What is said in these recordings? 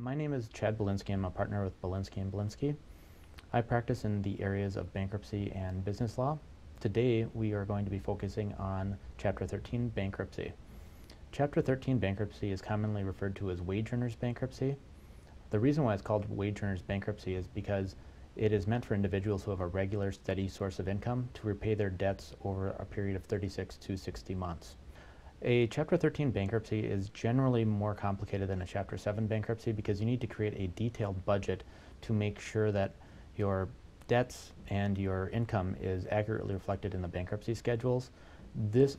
My name is Chad Belinsky. I'm a partner with Belinsky & Belinsky. I practice in the areas of bankruptcy and business law. Today we are going to be focusing on Chapter 13 bankruptcy. Chapter 13 bankruptcy is commonly referred to as wage earners bankruptcy. The reason why it's called wage earners bankruptcy is because it is meant for individuals who have a regular, steady source of income to repay their debts over a period of 36 to 60 months. A Chapter 13 bankruptcy is generally more complicated than a Chapter 7 bankruptcy because you need to create a detailed budget to make sure that your debts and your income is accurately reflected in the bankruptcy schedules. This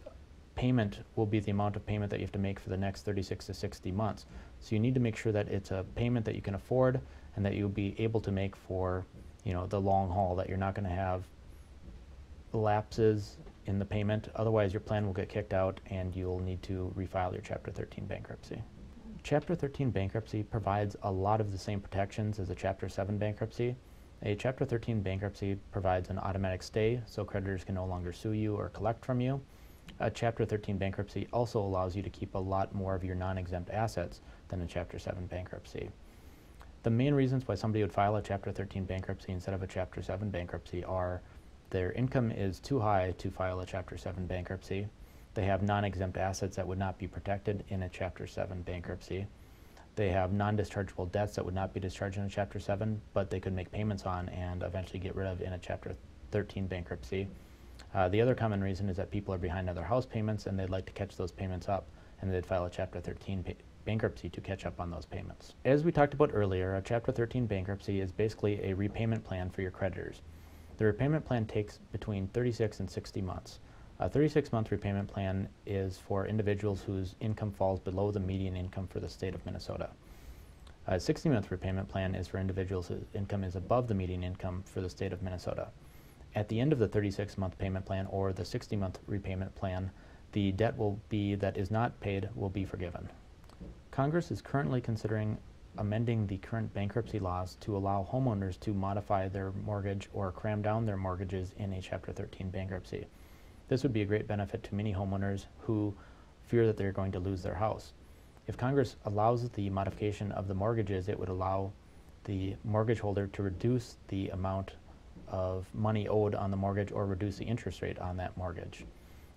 payment will be the amount of payment that you have to make for the next 36 to 60 months. So you need to make sure that it's a payment that you can afford and that you'll be able to make for, the long haul, that you're not going to have lapses in the payment. Otherwise, your plan will get kicked out and you'll need to refile your Chapter 13 bankruptcy. Chapter 13 bankruptcy provides a lot of the same protections as a Chapter 7 bankruptcy. A Chapter 13 bankruptcy provides an automatic stay, so creditors can no longer sue you or collect from you. A Chapter 13 bankruptcy also allows you to keep a lot more of your non-exempt assets than a Chapter 7 bankruptcy. The main reasons why somebody would file a Chapter 13 bankruptcy instead of a Chapter 7 bankruptcy are their income is too high to file a Chapter 7 bankruptcy. They have non-exempt assets that would not be protected in a Chapter 7 bankruptcy. They have non-dischargeable debts that would not be discharged in a Chapter 7, but they could make payments on and eventually get rid of in a Chapter 13 bankruptcy. The other common reason is that people are behind on their house payments and they'd like to catch those payments up, and they'd file a Chapter 13 bankruptcy to catch up on those payments. As we talked about earlier, a Chapter 13 bankruptcy is basically a repayment plan for your creditors. The repayment plan takes between 36 and 60 months. A 36-month repayment plan is for individuals whose income falls below the median income for the state of Minnesota. A 60-month repayment plan is for individuals whose income is above the median income for the state of Minnesota. At the end of the 36-month payment plan or the 60-month repayment plan, the debt that is not paid will be forgiven. Congress is currently considering amending the current bankruptcy laws to allow homeowners to modify their mortgage or cram down their mortgages in a Chapter 13 bankruptcy. This would be a great benefit to many homeowners who fear that they're going to lose their house. If Congress allows the modification of the mortgages, it would allow the mortgage holder to reduce the amount of money owed on the mortgage or reduce the interest rate on that mortgage.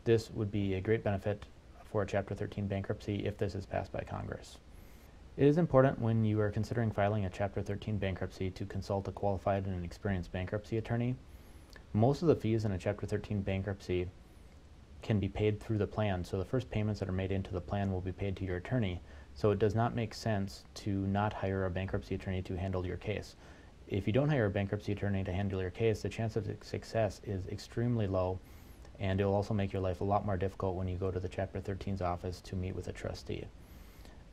This would be a great benefit for a Chapter 13 bankruptcy if this is passed by Congress. It is important when you are considering filing a Chapter 13 bankruptcy to consult a qualified and experienced bankruptcy attorney. Most of the fees in a Chapter 13 bankruptcy can be paid through the plan, so the first payments that are made into the plan will be paid to your attorney, so it does not make sense to not hire a bankruptcy attorney to handle your case. If you don't hire a bankruptcy attorney to handle your case, the chance of success is extremely low, and it will also make your life a lot more difficult when you go to the Chapter 13's office to meet with a trustee.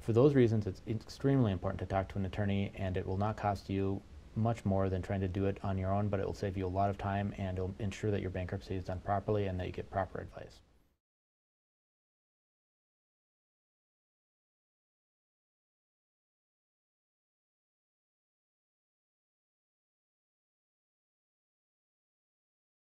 For those reasons, it's extremely important to talk to an attorney, and it will not cost you much more than trying to do it on your own, but it will save you a lot of time and it will ensure that your bankruptcy is done properly and that you get proper advice.